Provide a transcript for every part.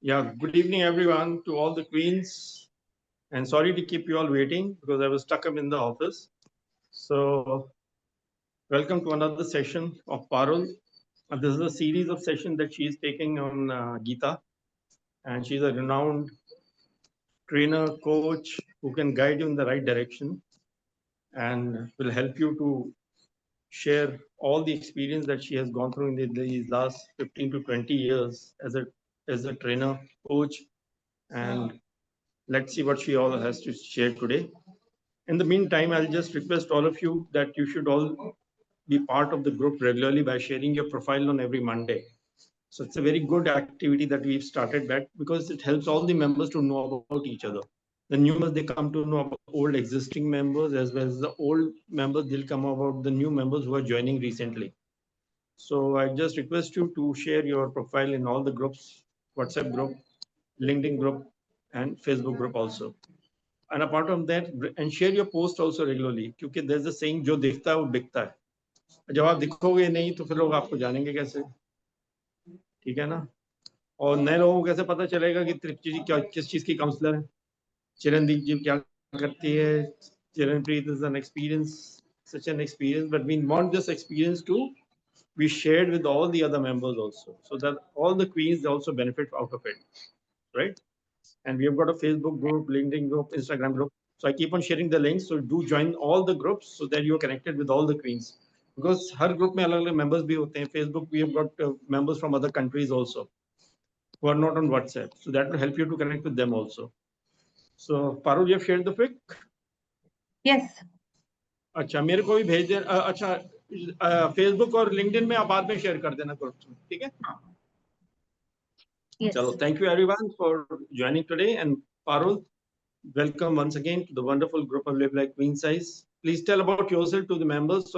Yeah, good evening, everyone, to all the queens. And sorry to keep you all waiting because I was stuck up in the office. So, welcome to another session of Parul. This is a series of sessions that she is taking on Gita. And she's a renowned trainer, coach who can guide you in the right direction and will help you to share all the experience that she has gone through in these last 15 to 20 years as a trainer, coach, and let's see what she all has to share today. In the meantime, I'll just request all of you that you should all be part of the group regularly by sharing your profile on every Monday. So it's a very good activity that we've started back because it helps all the members to know about each other. The new members, they come to know about old existing members, as well as the old members, they'll come about the new members who are joining recently. So I just request you to share your profile in all the groups, WhatsApp group, LinkedIn group, and Facebook group also. And apart from that, and share your post also regularly, क्योंकि there's a saying, जो दिखता है वो बिकता है. जब आप दिखोगे नहीं तो फिर लोग आपको जानेंगे कैसे, ठीक है ना. और नए लोगों को कैसे पता चलेगा कि तृप्ति जी क्या किस चीज की काउंसलर है, चिरंदीप जी क्या करती है. Chiranpreet is an experience, such an experience, but we want this experience to be shared with all the other members also, so that all the queens also benefit out of it, right? And we have got a Facebook group, LinkedIn group, Instagram group. So I keep on sharing the links. So do join all the groups so that you are connected with all the queens. Because her group में अलग-अलग members भी होते हैं. Facebook, we have got members from other countries also who are not on WhatsApp. So that will help you to connect with them also. So Parul, you have shared the pic? Yes. अच्छा, मेरे को भी भेज दे. अच्छा, Facebook और LinkedIn में आप बाद में शेयर कर देना ग्रुप में, ठीक है? Yes. चलो, thank you everyone for joining today. And Parul, welcome once again to the wonderful group of Live Like Queen Size. Please tell about yourself to the members.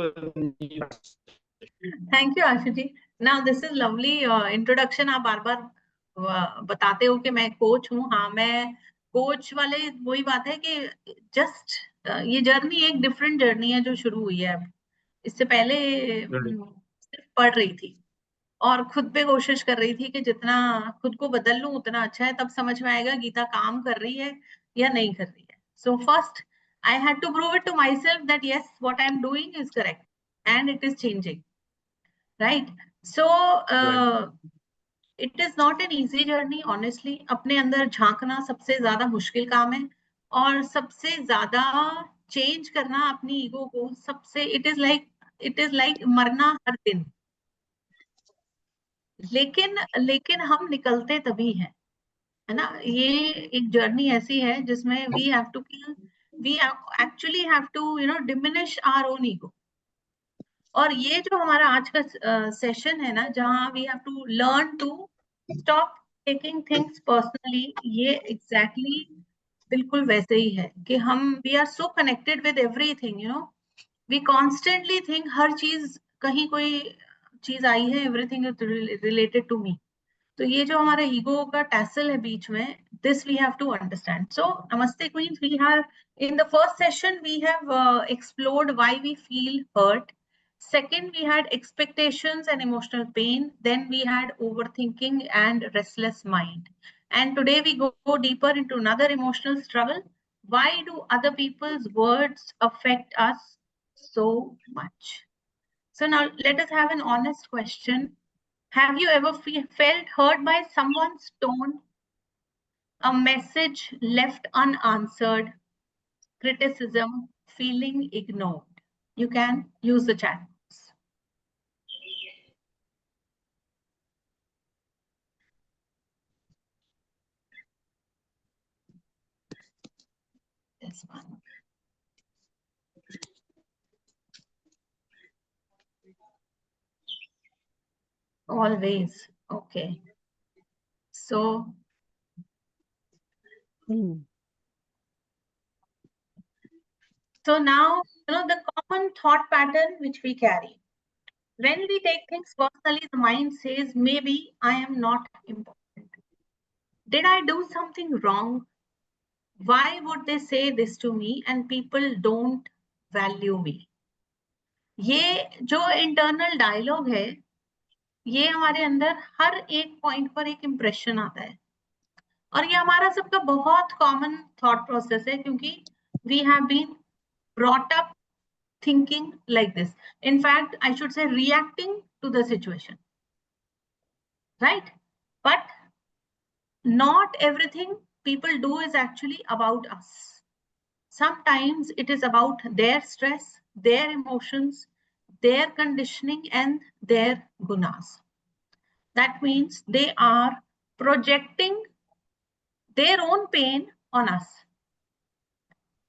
Thank you, Ashuji. Now this is lovely introduction. आप बार-बार बताते हो कि मैं coach हूँ. हाँ, मैं coach वाले वही बात है कि जस्ट ये जर्नी एक डिफरेंट जर्नी है जो शुरू हुई है. इससे पहले सिर्फ पढ़ रही थी और खुद पे कोशिश कर रही थी कि जितना खुद को बदल लूं उतना अच्छा है. तब समझ में आएगा गीता काम कर रही है या नहीं कर रही है. So first I had to prove it to myself that yes, what I'm doing is correct and it is changing. Right? So it is not an easy journey, honestly. अपने अंदर झांकना सबसे ज्यादा मुश्किल काम है और सबसे ज्यादा चेंज करना अपनी ईगो को सबसे it is like मरना हर दिन. लेकिन हम निकलते तभी हैं, है ना. ये एक जर्नी ऐसी है जिसमें we actually have to diminish our own ego. और ये जो हमारा आज का सेशन है ना, जहाँ we have to learn to stop taking things personally, ये exactly बिल्कुल वैसे ही है कि हम we are so connected with everything, we constantly think हर चीज कहीं कोई चीज आई है, everything is related to me. तो ये जो हमारा ईगो का टैसल है बीच में, this we have to understand. So Namaste Queens, we have in the first session we have explored why we feel hurt. Second, we had expectations and emotional pain. Then we had overthinking and restless mind. And today we go deeper into another emotional struggle. Why do other people's words affect us so much? So now let us have an honest question. Have you ever felt hurt by someone's tone, a message left unanswered, criticism, feeling ignored? You can use the chat box. This one. Always. Okay. So, so now, the common thought pattern which we carry. When we take things personally, the mind says, maybe I am not important. Did I do something wrong? Why would they say this to me and people don't value me? ये जो internal dialogue है, ये हमारे अंदर हर एक point पर एक impression आता है. और ये हमारा सबका बहुत कॉमन थॉट प्रोसेस है, क्योंकि we have been brought up thinking like this. In fact, I should say reacting to the situation, right? But not everything people do is actually about us. Sometimes it is about their stress, their emotions, their conditioning, and their gunas. That means they are projecting their own pain on us.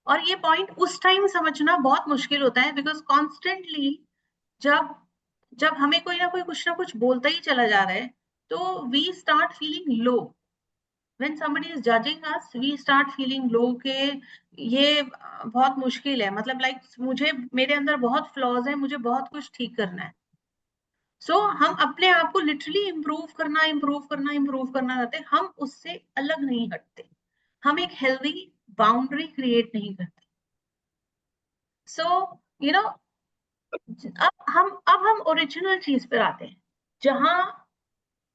और ये point उस time समझना बहुत मुश्किल होता है, because constantly जब जब हमें कोई ना कुछ बोलता ही चला जा रहा है, तो we start feeling low. When somebody is judging us, we start feeling low के ये बहुत मुश्किल है, मतलब लाइक मुझे मेरे अंदर बहुत फ्लॉज है, मुझे बहुत कुछ ठीक करना है. सो हम अपने आप को लिटरली इम्प्रूव करना चाहते हैं, हम उससे अलग नहीं हटते, हम एक हेल्दी बाउंड्री क्रिएट नहीं करते. सो यू नो, अब हम ओरिजिनल चीज पर आते हैं, जहां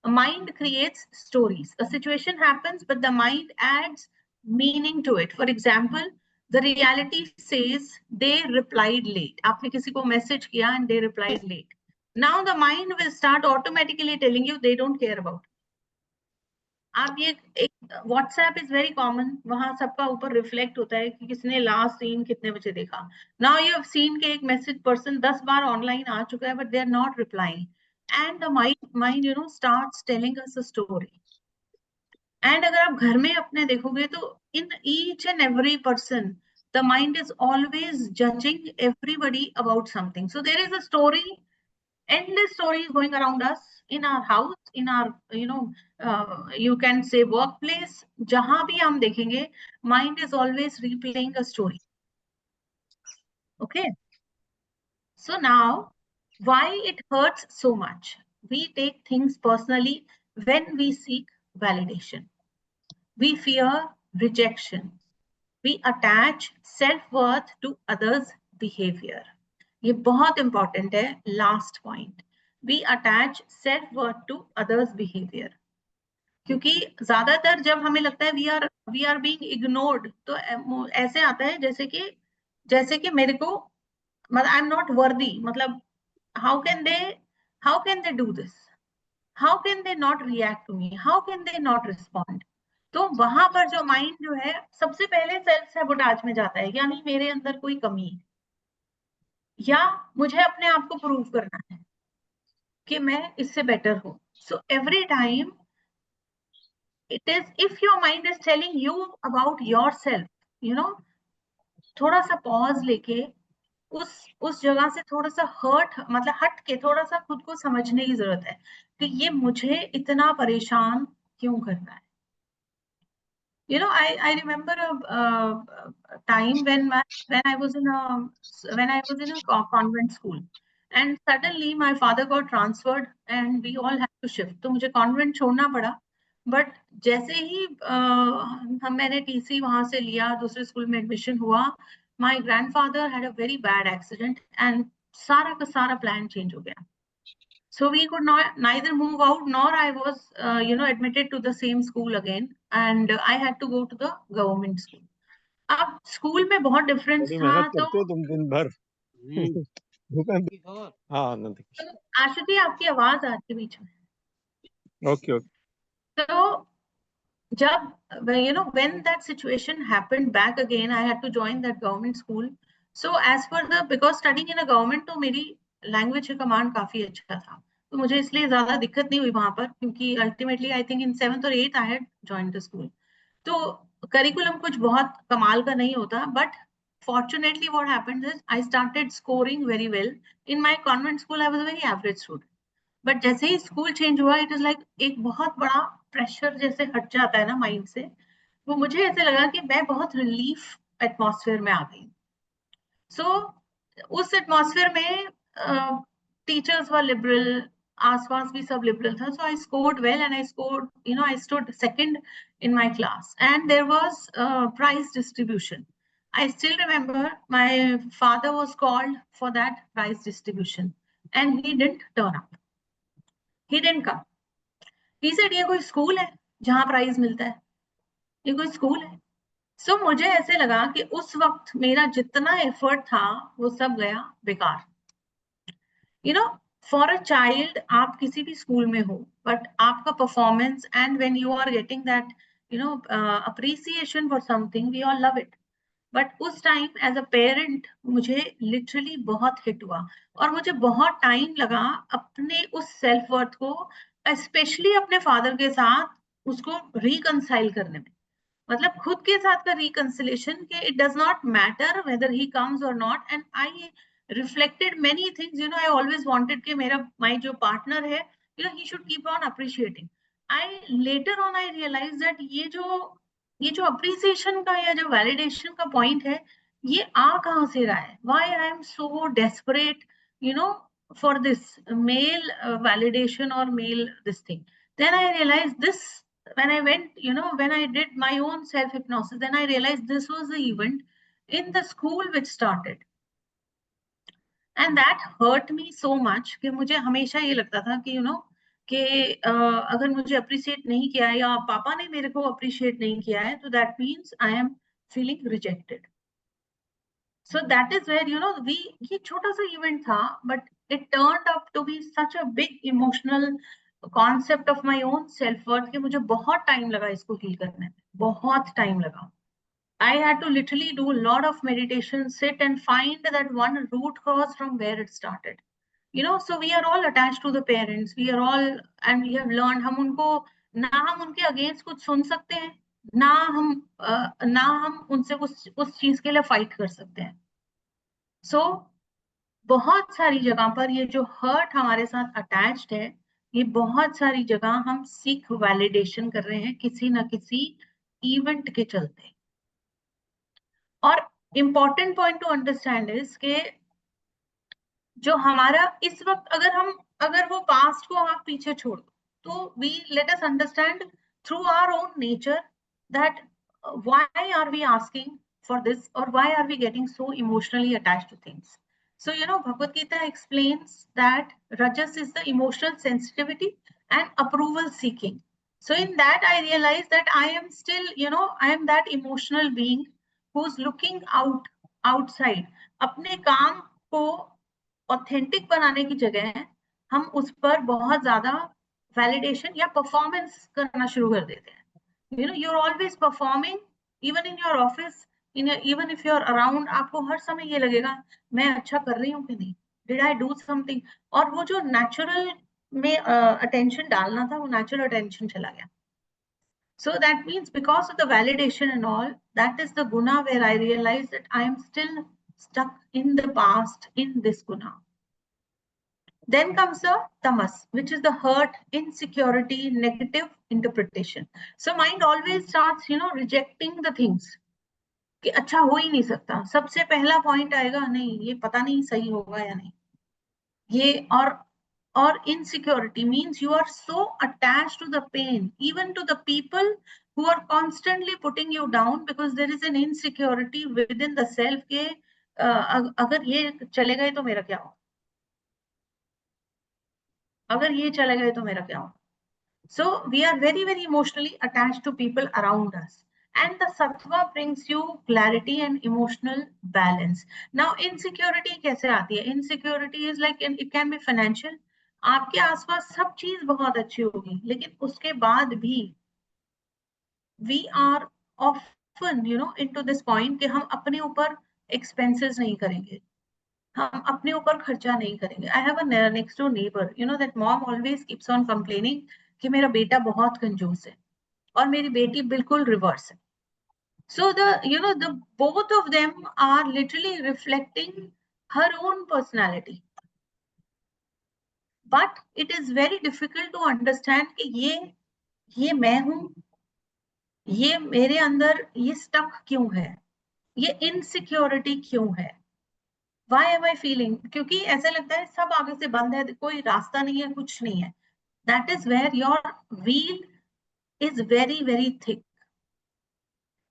mind creates stories. A situation happens, but the mind adds meaning to it. For example, the reality says they replied late. आपने किसी को message किया and they replied late. Now the mind will start automatically telling you they don't care about. आप ये एक WhatsApp is very common, वहां सबका ऊपर रिफ्लेक्ट होता है कि किसने लास्ट सीन कितने बजे देखा. Now you have seen कि एक मैसेज पर्सन 10 बार ऑनलाइन आ चुका है, but they are not replying. And the mind starts telling us a story. And अगर आप घर में अपने देखोगे, तो in each and every person the mind is always judging everybody about something. So there is a story, endless stories going around us, in our house, in our you can say workplace. Jahan bhi hum dekhenge, mind is always replaying a story. Okay, so now why it hurts so much? We take things personally when we seek validation. We fear rejection. We attach self-worth to others' behavior. ये बहुत important है, last point. We attach self worth to others behaviour. क्योंकि ज्यादातर जब हमें लगता है we are being ignored, तो ऐसे आता है जैसे कि मेरे को, मतलब आई एम नॉट वर्दी, मतलब how can they do this, how can they not react to me, how can they not respond. तो वहां पर जो माइंड जो है, सबसे पहले सेल्फ सैबोटाज में जाता है, यानी मेरे अंदर कोई कमी है, या मुझे अपने आप को प्रूव करना है कि मैं इससे बेटर हूं. So every time it is, if your mind is telling you about yourself, थोड़ा सा पॉज लेके उस जगह से थोड़ा सा हट के थोड़ा सा खुद को समझने की जरूरत है कि ये मुझे इतना परेशान क्यों करना है. I remember a time when I was in a convent school, and suddenly my father got transferred and we all had to shift. तो मुझे convent छोड़ना पड़ा. But जैसे ही मैंने TC वहां से लिया, दूसरे स्कूल में एडमिशन हुआ, my grandfather had a very bad accident and सारा का सारा plan change हो गया. So we could neither move out, nor I was, admitted to the same school again, and I had to go to the government school. अब school में बहुत difference था. मेहनत तो करते हो तुम दिन भर. हाँ नंदी. आशुति, आपकी आवाज आती है बीच में. Okay okay. तो जब when that situation happened back again, I had to join that government school. So as per because studying in a government, तो मेरी लैंग्वेज का कमांड काफी अच्छा था, तो मुझे इसलिए ज्यादा दिक्कत नहीं हुई वहां पर, क्योंकि ultimately I think in 7th और 8th I had joined the school. तो करिकुलम कुछ बहुत कमाल का नहीं होता, but fortunately what happened is I started scoring very well. In my convent school I was a very average student, but जैसे ही school change हुआ, इट इज लाइक एक बहुत बड़ा प्रेशर जैसे हट जाता है ना माइंड से. वो मुझे ऐसे लगा कि मैं बहुत रिलीफ एटमॉस्फेयर में आ गई. सो उस एटमॉस्फेयर में टीचर्स वर लिबरल, आसपास भी सब लिबरल था. So I scored well and I stood second in my class, and there was prize distribution. I still remember my father was called for that prize distribution and he didn't turn up. He didn't come. He said, ये कोई school है जहां prize मिलता है? ये कोई school है? सो मुझे ऐसे लगा कि उस वक्त मेरा जितना एफर्ट था वो सब गया बेकार। You know, for a child आप किसी भी स्कूल में हो, बट आपका performance and when you are getting that appreciation for something, we all love it. But उस टाइम एज अ पेरेंट मुझे लिटरली बहुत हिट हुआ, और मुझे बहुत टाइम लगा अपने उस सेल्फ वर्थ को, स्पेशली अपने फादर के साथ, उसको रिकंसाइल करने में। मतलब खुद के साथ का रिकंसिलेशन कि it does not matter whether he comes or not, and I reflected many things. I always wanted कि मेरा माय जो पार्टनर है, he should keep on appreciating. I later on I realize that ये जो appreciation का या जो validation का पॉइंट है, ये आ कहाँ से रहा है? Why I am so desperate for this male validation or male this thing? Then I realized this when I went, when I did my own self hypnosis, then I realized this was the event in the school which started. And that hurt me so much कि मुझे हमेशा ये लगता था कि कि अगर मुझे अप्रिशिएट नहीं किया है, या पापा ने मेरे को अप्रिशिएट नहीं किया है, तो that means I am feeling rejected. So that is where ये छोटा सा इवेंट था, but it turned up to be such a big emotional concept of my own self worth कि मुझे बहुत टाइम लगा इसको हील करने में, बहुत टाइम लगा. I had to literally do a lot of meditation, sit and find that one root cause from where it started. So we are all attached to the parents. We are all, and we have learned, हम उनको ना हम उनके against कुछ सुन सकते हैं, ना हम उनसे उस चीज के लिए फाइट कर सकते हैं. सो बहुत सारी जगह पर ये जो हर्ट हमारे साथ अटैच्ड है, ये बहुत सारी जगह हम सीख वैलिडेशन कर रहे हैं किसी ना किसी इवेंट के चलते. और important point two understand is के जो हमारा इस वक्त, अगर वो पास्ट को आप पीछे छोड़ दो, तो we let us understand through our own nature that why are we asking for this, or why are we getting so emotionally attached to things. So Bhagavad Gita explains that rajas is the emotional sensitivity and approval seeking. So in that I realized that I am still, I am that emotional being who's looking outside. अपने काम को authentic बनाने की जगह हम उस पर बहुत ज्यादा वैलिडेशन या परफॉर्मेंस करना शुरू कर देते हैं. You are always performing, even in your office, even if you're around, आपको हर समय ये लगेगा मैं अच्छा कर रही हूँ कि नहीं, did I do something. और वो जो नेचुरल में अटेंशन डालना था, वो नेचुरल अटेंशन चला गया. So that means because of the validation and all, that is the guna where I realized that I am still stuck in the past in this guna. Then comes the tamas, which is the hurt, insecurity, negative interpretation. So mind always starts, rejecting the things. कि अच्छा हो ही नहीं सकता. सबसे पहला point आएगा, नहीं ये पता नहीं सही होगा या नहीं. ये और insecurity means you are so attached to the pain, even to the people who are constantly putting you down, because there is an insecurity within the self के अगर ये चले गए तो मेरा क्या हो, अगर ये चले गए तो मेरा क्या हो. So we are very, very emotionally attached to people around us. And the sattva brings you clarity and emotional balance. Now insecurity कैसे आती है? Insecurity is like, it can be financial. आपके आसपास सब चीज बहुत अच्छी होगी, लेकिन उसके बाद भी we are often, into this point कि हम अपने ऊपर expenses नहीं करेंगे, हम अपने ऊपर खर्चा नहीं करेंगे. I have a next door neighbor, that mom always keeps on complaining कि मेरा बेटा बहुत कंजूस है और मेरी बेटी बिल्कुल रिवर्स है. So the both of them are literally reflecting her own personality. But it is very difficult to understand कि ये मैं हूं, ये मेरे अंदर ये स्टक क्यों है, ये इनसिक्योरिटी क्यों है, why am I feeling, क्योंकि ऐसा लगता है सब आगे से बंद है, कोई रास्ता नहीं है, कुछ नहीं है. That is where your wheel is very, very thick.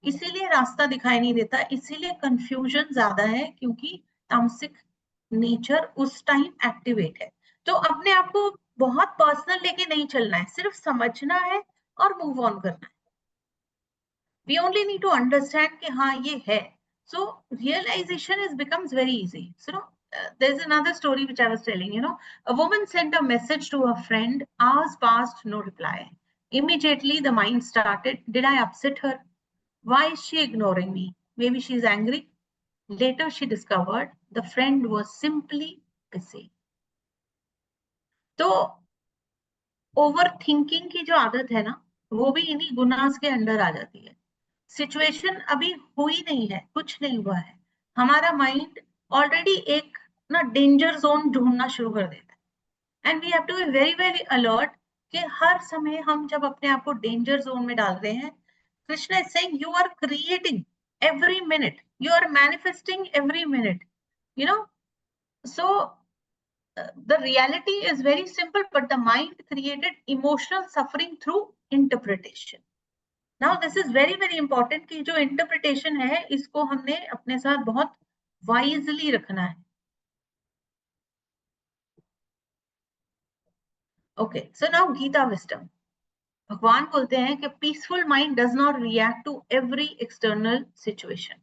इसीलिए रास्ता दिखाई नहीं देता, इसीलिए कंफ्यूजन ज्यादा है, क्योंकि तामसिक नेचर उस टाइम एक्टिवेट है. तो अपने आप को बहुत पर्सनल लेके नहीं चलना है, सिर्फ समझना है और मूव ऑन करना है. We only need to understand कि हाँ ये है. So realization becomes very easy. So there's another story which I was telling. A woman sent a message to her friend. Hours passed, no reply. Immediately the mind started. Did I upset her? Why is she ignoring me? Maybe she's angry. Later she discovered the friend was simply busy. तो over thinking की जो आदत है ना, वो भी इन्हीं गुनाह के अंडर आ जाती है. सिचुएशन अभी हुई नहीं है, कुछ नहीं हुआ है, हमारा माइंड ऑलरेडी एक ना डेंजर जोन ढूंढना शुरू कर देता है. And we have to be very very alert कि हर समय हम जब अपने आप को डेंजर जोन में डाल रहे हैं, Krishna is saying you are creating every minute, you are manifesting every minute, so the reality is very simple, but the mind created emotional suffering through interpretation. Now this is very very important कि जो interpretation है इसको हमने अपने साथ बहुत wisely रखना है. Okay, so now Gita wisdom. भगवान बोलते हैं कि peaceful mind does not react to every external situation.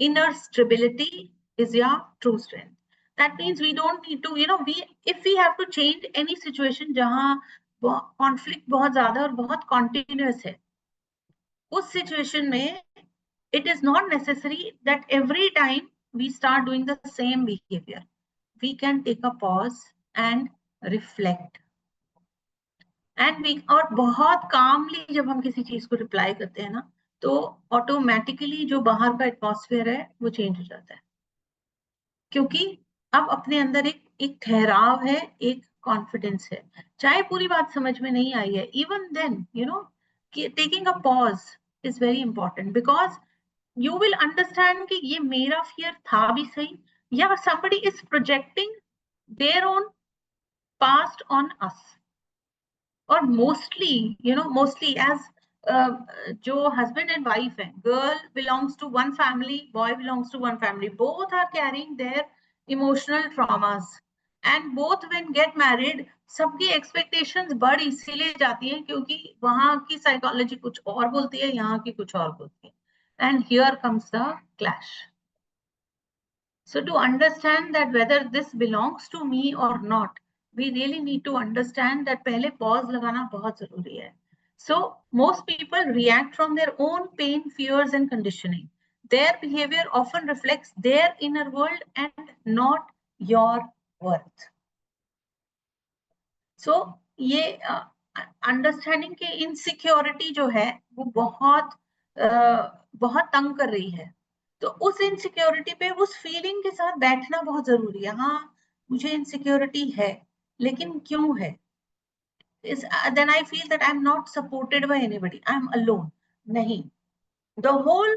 Inner stability is your true strength. That means we don't need to, if we have to change any situation जहां conflict बहुत ज्यादा और बहुत continuous है, उस situation में it is not necessary that every time we start doing the same behavior. We can take a pause and reflect. And और बहुत calmly जब हम किसी चीज को रिप्लाई करते हैं ना, तो ऑटोमेटिकली जो बाहर का एटमॉस्फेयर है वो चेंज हो जाता है, क्योंकि अब अपने अंदर एक ठहराव है, एक कॉन्फिडेंस है. चाहे पूरी बात समझ में नहीं आई है, even then taking a pause is very important, because you will understand कि ये मेरा फियर था भी सही, या somebody is projecting their own past on us. और मोस्टली एज जो हस्बैंड एंड वाइफ है, girl belongs to one family, boy belongs to one family, both are carrying their emotional traumas, and both when get married सबकी expectations बढ़ इसीलिए जाती हैं क्योंकि वहां की साइकोलॉजी कुछ और बोलती है, यहाँ की कुछ और बोलती है, and here comes the clash. So to understand that whether this belongs to me or not, we really need to understand that पहले pause लगाना बहुत जरूरी है. So most people react from their own pain, fears and conditioning. Their behavior often reflects their inner world and not your worth. So ये understanding के insecurity जो है वो बहुत तंग कर रही है. तो उस इनसिक्योरिटी पे उस फीलिंग के साथ बैठना बहुत जरूरी है. हाँ मुझे इनसिक्योरिटी है, लेकिन क्यों है? Then I feel that I'm not supported by anybody, I'm alone. नहीं, the whole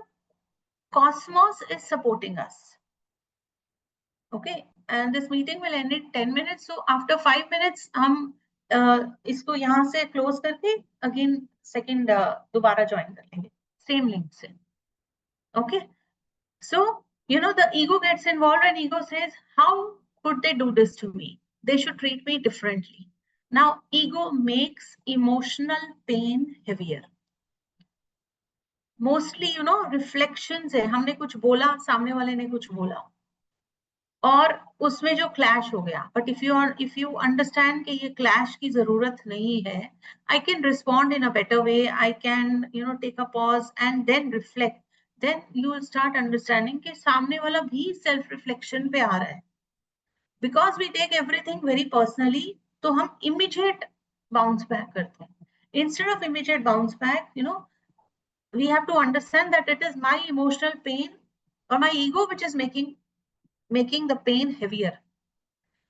cosmos is supporting us. Okay, and this meeting will end in 10 minutes. So after 5 minutes हम इसको यहाँ से क्लोज करके अगेन सेकेंड दोबारा join कर लेंगे same link से. Okay, so the ego gets involved and ego says, how could they do this to me? They should treat me differently. Now ego makes emotional pain heavier. Mostly reflections है, हमने कुछ बोला, सामने वाले ने कुछ बोला और उसमें जो क्लैश हो गया. बट इफ यू अंडरस्टैंड कि ये क्लैश की जरूरत नहीं है, I can respond in a better way, I can take a pause and then reflect, then you will start understanding कि सामने वाला भी सेल्फ रिफ्लेक्शन पे आ रहा है. Because we take everything very personally, तो हम इमीडिएट बाउंस बैक करते हैं. Instead of immediate bounce back, we have to understand that it is my emotional pain or my ego which is making the pain heavier.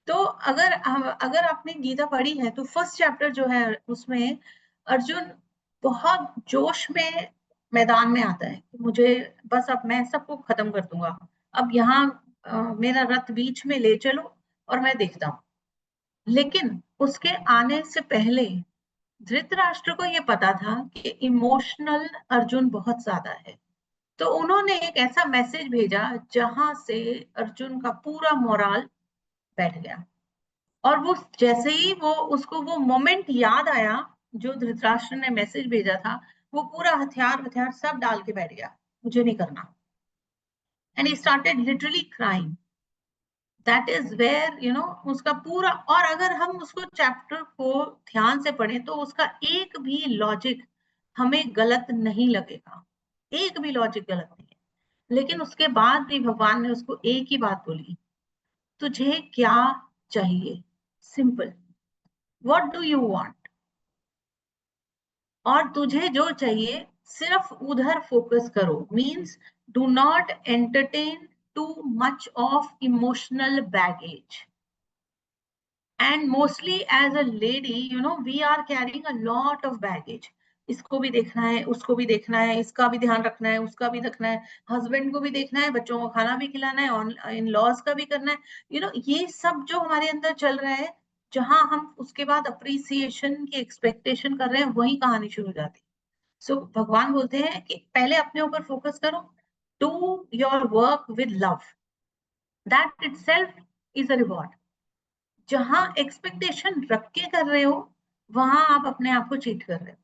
तो अगर आपने गीता पढ़ी है तो फर्स्ट चैप्टर जो है उसमें अर्जुन बहुत जोश में मैदान में आता है, मुझे बस अब मैं सबको खत्म कर दूंगा, अब यहाँ मेरा रथ बीच में ले चलो और मैं देखता हूँ. लेकिन उसके आने से पहले धृतराष्ट्र को ये पता था कि इमोशनल अर्जुन बहुत ज्यादा है, तो उन्होंने एक ऐसा मैसेज भेजा जहां से अर्जुन का पूरा मोराल बैठ गया. और वो जैसे ही उसको वो मोमेंट याद आया जो धृतराष्ट्र ने मैसेज भेजा था, वो पूरा हथियार सब डाल के बैठ गया, मुझे नहीं करना। And he started literally crying. That is where उसका पूरा, और अगर हम उसको चैप्टर को ध्यान से पढ़ें तो उसका एक भी लॉजिक हमें गलत नहीं लगेगा, एक भी लॉजिक गलत नहीं है। लेकिन उसके बाद भी भगवान ने उसको एक ही बात बोली, तुझे क्या चाहिए, simple, what do you want, और तुझे जो चाहिए सिर्फ उधर फोकस करो। Means do not entertain too much of emotional baggage. And mostly as a lady, we are carrying a lot of baggage. इसको भी देखना है, उसको भी देखना है, इसका भी ध्यान रखना है, उसका भी रखना है, हस्बैंड को भी देखना है, बच्चों को खाना भी खिलाना है, और इन लॉज का भी करना है। ये सब जो हमारे अंदर चल रहा है, जहां हम उसके बाद अप्रिसिएशन की एक्सपेक्टेशन कर रहे हैं, वही कहानी शुरू हो जाती है। सो भगवान बोलते हैं कि पहले अपने ऊपर फोकस करो, do your work with love, that itself is a reward. जहां एक्सपेक्टेशन रख के कर रहे हो, वहां आप अपने आप को चीट कर रहे हो।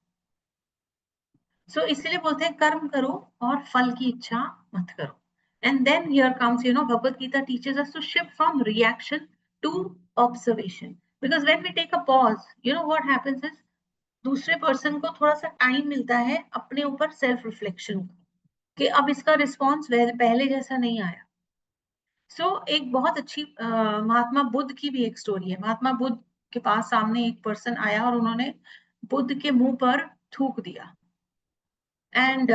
सो इसीलिए बोलते हैं कर्म करो और फल की इच्छा मत करो। And then here comes Bhagavad Gita teaches us to shift from reaction to observation, because when we take a pause, what happens is दूसरे पर्सन को थोड़ा सा टाइम मिलता है अपने ऊपर सेल्फ रिफ्लेक्शन का, कि अब इसका रिस्पॉन्स पहले जैसा नहीं आया। एक बहुत अच्छी महात्मा बुद्ध की भी एक स्टोरी है। महात्मा बुद्ध के पास सामने एक पर्सन आया और उन्होंने बुद्ध के मुंह पर थूक दिया। एंड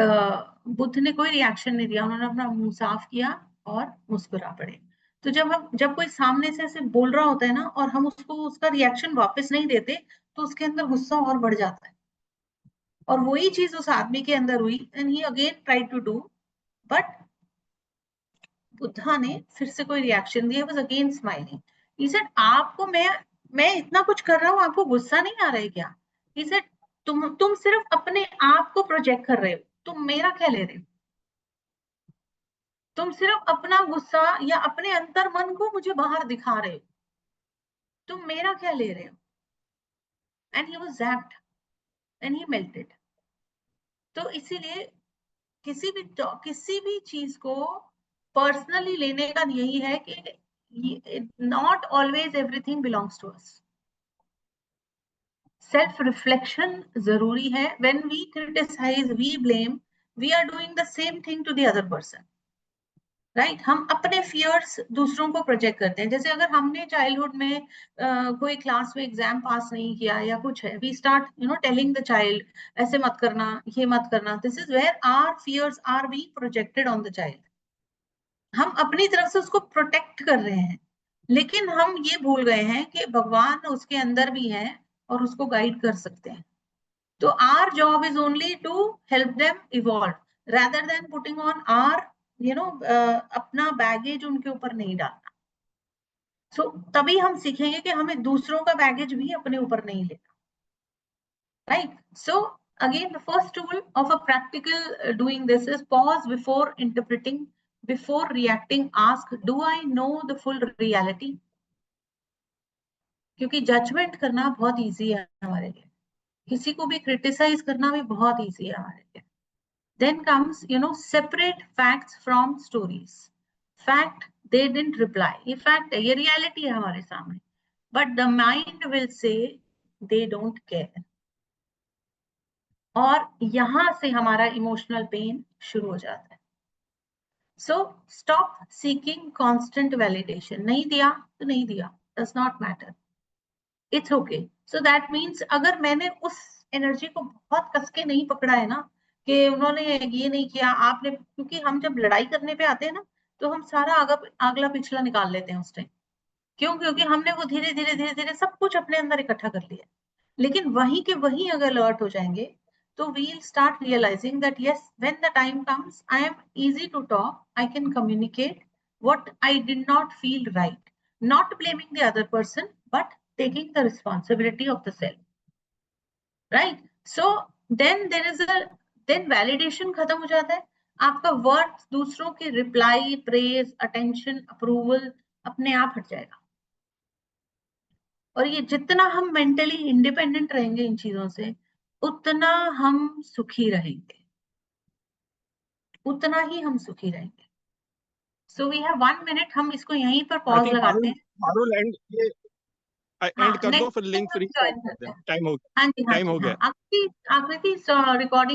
बुद्ध ने कोई रिएक्शन नहीं दिया, उन्होंने अपना मुंह साफ किया और मुस्कुरा पड़े। तो जब कोई सामने से ऐसे बोल रहा होता है ना, और हम उसको उसका रिएक्शन वापस नहीं देते, तो उसके अंदर गुस्सा और बढ़ जाता है। और वही चीज उस आदमी के अंदर हुई, and he again tried to do, but Buddha ने फिर से कोई रिएक्शन दिया, was again smiling. He said, आपको मैं इतना कुछ कर रहा हूं, आपको गुस्सा नहीं आ रहा है क्या? ही सेड, तुम सिर्फ अपने आप को प्रोजेक्ट कर रहे हो, तुम मेरा क्या ले रहे हो? तुम सिर्फ अपना गुस्सा या अपने अंतर मन को मुझे बाहर दिखा रहे हो, तुम मेरा क्या ले रहे हो? And he was zapped and he melted. तो इसीलिए किसी भी चीज को पर्सनली लेने का यही है कि not always everything belongs to us. Self reflection जरूरी है। When we criticise, we blame, we are doing the same thing to the other person, right? हम अपने फियर्स दूसरों को प्रोजेक्ट करते हैं। जैसे अगर हमने चाइल्डहुड में कोई क्लास में एग्जाम पास नहीं किया या कुछ है, we start telling the child, ऐसे मत करना, ये मत करना। This is where our fears are being projected on the child. हम अपनी तरफ से उसको प्रोटेक्ट कर रहे हैं, लेकिन हम ये भूल गए हैं कि भगवान उसके अंदर भी है और उसको गाइड कर सकते हैं। तो our job is only to help them evolve rather than putting on our अपना बैगेज उनके ऊपर नहीं डालना। तभी हम सीखेंगे कि हमें दूसरों का बैगेज भी अपने ऊपर नहीं लेना, right? Again, the first tool of a practical doing this is pause before interpreting, before reacting. Ask, do I know the full reality? क्योंकि जजमेंट करना बहुत इजी है हमारे लिए, किसी को भी क्रिटिसाइज करना भी बहुत इजी है हमारे लिए। Then comes, separate facts from stories. Fact, they didn't reply. ये fact है, ये reality है हमारे सामने, but the mind will say they don't care. और यहां से हमारा इमोशनल पेन शुरू हो जाता है। Stop seeking constant validation. नहीं दिया तो नहीं दिया, does not matter, it's okay. So that means अगर मैंने उस एनर्जी को बहुत कसके नहीं पकड़ा है ना, कि उन्होंने ये नहीं किया, आपने, क्योंकि हम जब लड़ाई करने पे आते हैं ना, तो हम सारा अगला पिछला निकाल लेते हैं उस टाइम। क्यों? क्योंकि हमने वो धीरे धीरे धीरे धीरे सब कुछ अपने अंदर इकट्ठा कर लिया। लेकिन वहीं के वहीं अगर अलर्ट हो जाएंगे, तो we'll start realizing that yes, when the time comes, I am easy to talk, I can communicate what I did not feel right, not blaming the other person, but taking the responsibility of the self, right? Then there is then validation खत्म हो जाता है, आपका worth दूसरों के reply, praise, attention, approval अपने आप हट जाएगा। और ये जितना हम मेंटली इंडिपेंडेंट रहेंगे इन चीजों से, उतना हम सुखी रहेंगे, उतना ही हम सुखी रहेंगे। सो वी हैव 1 मिनट, हम इसको यहीं पर I पॉज think लगाते हैं। पारुल एंड ये हाँ, एंड कर दो, नेक्स्ट फिर लिंक फ्री ज्वाइन करते हैं। टाइम हो हाँ जी, हाँ टाइम जी, हो हाँ। गया। आकृति रिकॉर्डिंग